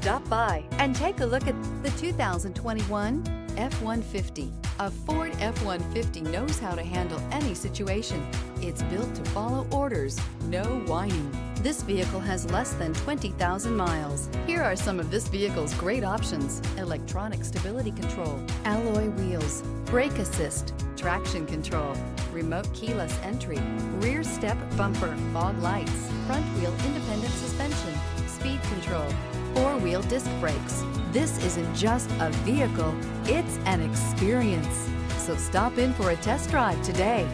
Stop by and take a look at the 2021 F-150. A Ford F-150 knows how to handle any situation. It's built to follow orders, no whining. This vehicle has less than 20,000 miles. Here are some of this vehicle's great options: electronic stability control, alloy wheels, brake assist, traction control, remote keyless entry, rear step bumper, fog lights, front wheel independent suspension, speed control, four-wheel disc brakes. This isn't just a vehicle, it's an experience. So stop in for a test drive today.